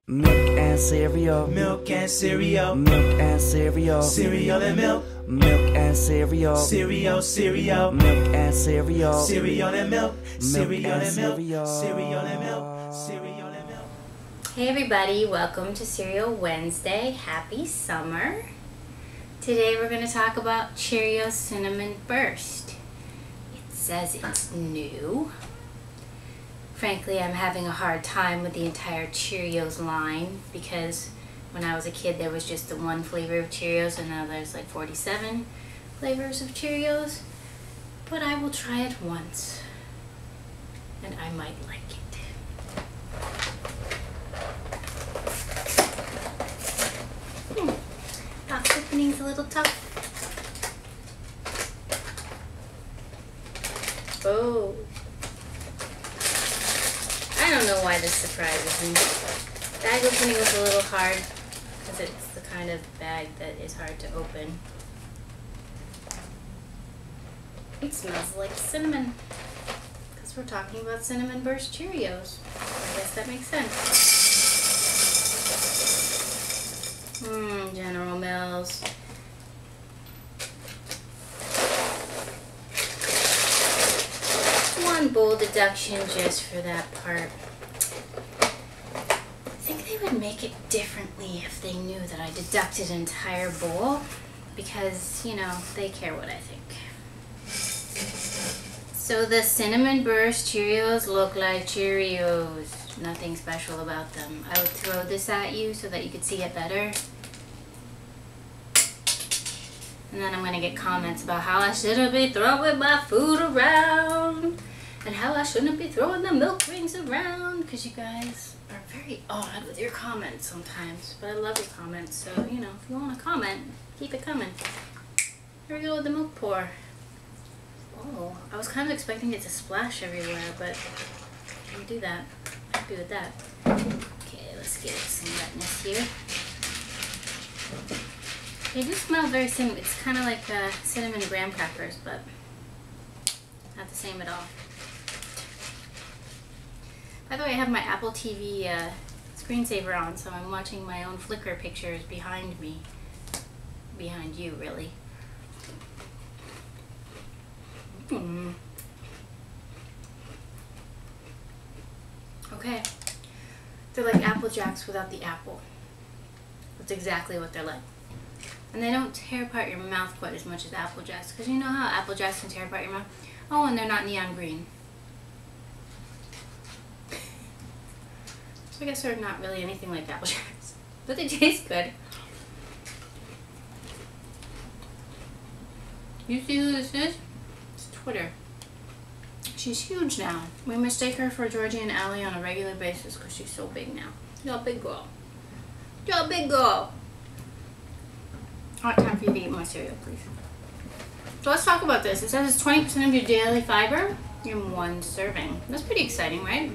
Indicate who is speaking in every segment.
Speaker 1: Milk and cereal.
Speaker 2: Milk and cereal.
Speaker 1: Milk and cereal.
Speaker 2: Cereal and milk.
Speaker 1: Milk and cereal.
Speaker 2: Cereal.
Speaker 1: Milk and cereal.
Speaker 2: Cereal and milk.
Speaker 1: Milk and
Speaker 2: Cereal
Speaker 1: cereal.
Speaker 2: and milk. Cereal and milk.
Speaker 3: Hey everybody, welcome to Cereal Wednesday. Happy summer. Today we're going to talk about Cheerios Cinnamon Burst. It says it's new. Frankly, I'm having a hard time with the entire Cheerios line because when I was a kid there was just the one flavor of Cheerios and now there's like 47 flavors of Cheerios. But I will try it once and I might like it. Box opening's a little tough. Oh. I don't know why this surprises me. Bag opening was a little hard because it's the kind of bag that is hard to open. It smells like cinnamon because we're talking about Cinnamon Burst Cheerios. I guess that makes sense. General Mills. One bowl deduction just for that part. I think they would make it differently if they knew that I deducted an entire bowl because, you know, they care what I think. So the Cinnamon Burst Cheerios look like Cheerios. Nothing special about them. I would throw this at you so that you could see it better. And then I'm going to get comments about how I shouldn't be throwing my food around. And how I shouldn't be throwing the milk rings around. Because you guys are very odd with your comments sometimes. But I love your comments. So, you know, if you want to comment, keep it coming. Here we go with the milk pour. Oh, I was kind of expecting it to splash everywhere. But I didn't do that. I'm happy with that. Okay, let's get some wetness here. They do smell very similar. It's kind of like cinnamon graham crackers, but not the same at all. By the way, I have my Apple TV screensaver on, so I'm watching my own Flickr pictures behind me. Behind you, really. Okay. They're like Apple Jacks without the apple. That's exactly what they're like. And they don't tear apart your mouth quite as much as Apple Jacks. Because you know how Apple Jacks can tear apart your mouth? Oh, and they're not neon green. So I guess they're not really anything like Apple Jacks. But they taste good. You see who this is? It's Twitter. She's huge now. We mistake her for Georgie and Allie on a regular basis because she's so big now. You're a big girl. You're a big girl. Alright, time for you to eat my cereal, please. So let's talk about this. It says it's 20% of your daily fiber in one serving. That's pretty exciting, right?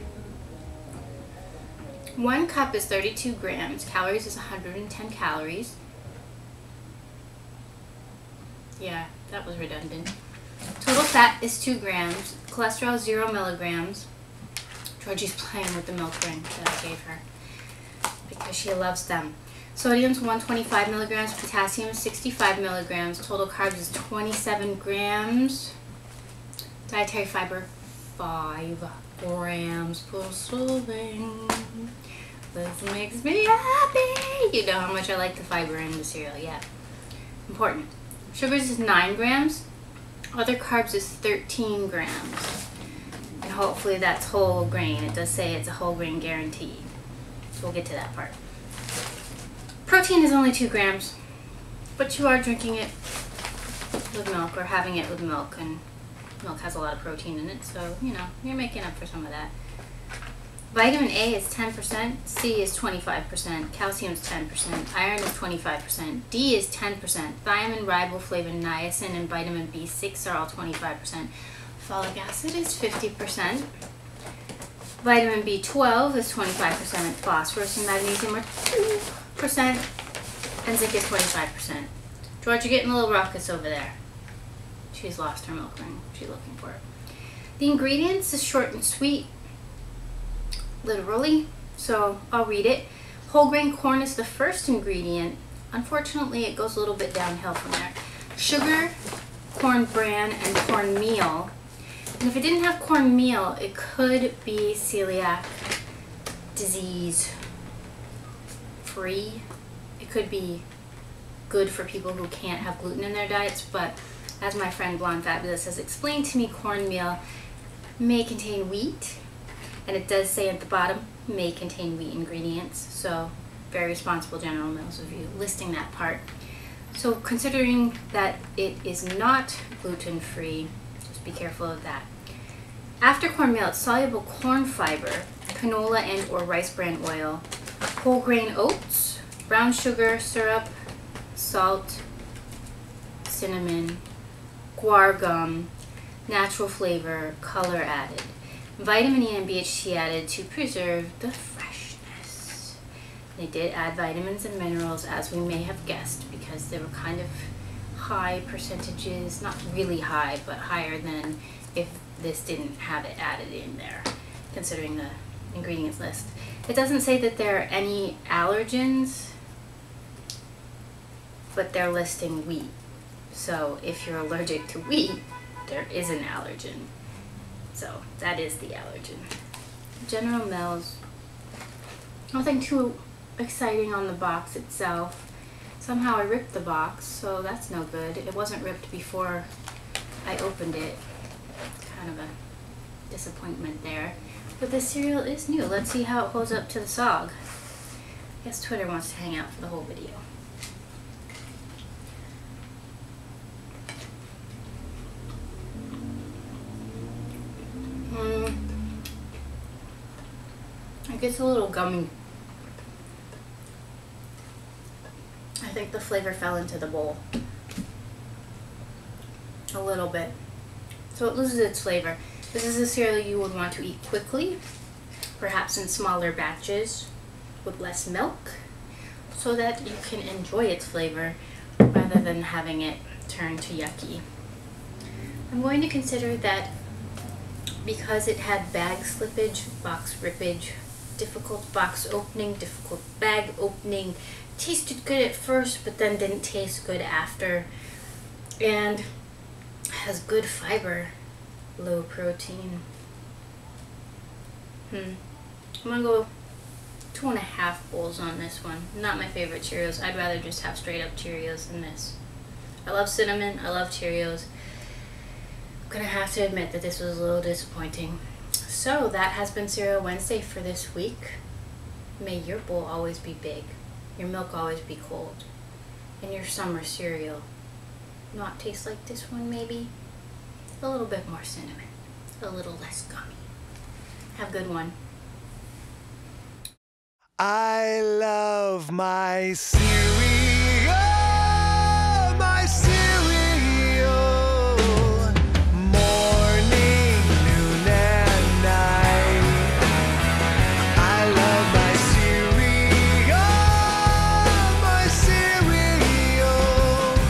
Speaker 3: 1 cup is 32 grams. Calories is 110 calories. Yeah, that was redundant. Total fat is 2 grams. Cholesterol 0 milligrams. Georgie's playing with the milk ring that I gave her because she loves them. Sodium is 125 milligrams, potassium is 65 milligrams, total carbs is 27 grams, dietary fiber 5 grams per serving. This makes me happy. You know how much I like the fiber in the cereal, yeah. Important. Sugars is 9 grams, other carbs is 13 grams. And hopefully that's whole grain. It does say it's a whole grain guarantee. So we'll get to that part. Protein is only 2 grams, but you are drinking it with milk or having it with milk, and milk has a lot of protein in it, so, you know, you're making up for some of that. Vitamin A is 10%, C is 25%, calcium is 10%, iron is 25%, D is 10%, thiamine, riboflavin, niacin, and vitamin B6 are all 25%. Folic acid is 50%. Vitamin B12 is 25%, and phosphorus and magnesium are 2%, and zinc is 25%. George, you're getting a little ruckus over there. She's lost her milk ring. She's looking for it. The ingredients is short and sweet, literally, so I'll read it. Whole grain corn is the first ingredient. Unfortunately, it goes a little bit downhill from there. Sugar, corn bran, and cornmeal. And if it didn't have cornmeal, it could be celiac disease free. It could be good for people who can't have gluten in their diets, but as my friend Blonde Fabulous has explained to me, cornmeal may contain wheat, and it does say at the bottom, may contain wheat ingredients, so very responsible General Mills of you listing that part. So considering that it is not gluten-free, just be careful of that. After cornmeal, it's soluble corn fiber, canola and or rice bran oil, whole grain oats, brown sugar, syrup, salt, cinnamon, guar gum, natural flavor, color added, vitamin E and BHT added to preserve the freshness. They did add vitamins and minerals, as we may have guessed, because they were kind of high percentages, not really high, but higher than if this didn't have it added in there, considering the ingredients list. It doesn't say that there are any allergens, but they're listing wheat. So if you're allergic to wheat, there is an allergen. So that is the allergen. General Mills, nothing too exciting on the box itself. Somehow I ripped the box, so that's no good. It wasn't ripped before I opened it. Kind of a disappointment there. But the cereal is new. Let's see how it holds up to the SOG. I guess Twitter wants to hang out for the whole video. It gets a little gummy. I think the flavor fell into the bowl a little bit, so it loses its flavor. This is a cereal you would want to eat quickly, perhaps in smaller batches with less milk, so that you can enjoy its flavor rather than having it turn to yucky. I'm going to consider that because it had bag slippage, box rippage, difficult box opening, difficult bag opening, tasted good at first but then didn't taste good after, and has good fiber, low protein. I'm gonna go 2.5 bowls on this one. Not my favorite Cheerios. I'd rather just have straight up Cheerios than this. I love cinnamon, I love Cheerios. I'm gonna have to admit that this was a little disappointing. So that has been Cereal Wednesday for this week. May your bowl always be big, your milk always be cold, and your summer cereal not taste like this one maybe. A little bit more cinnamon, a little less gummy. Have a good one.
Speaker 4: I love my cereal, my cereal, morning, noon, and night. I love my cereal,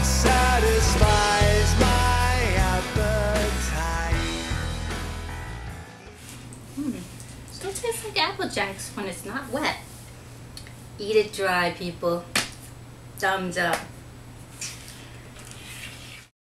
Speaker 4: satisfies my appetite.
Speaker 3: Still tastes like Apple Jacks when it's not wet. Eat it dry, people. Thumbs up.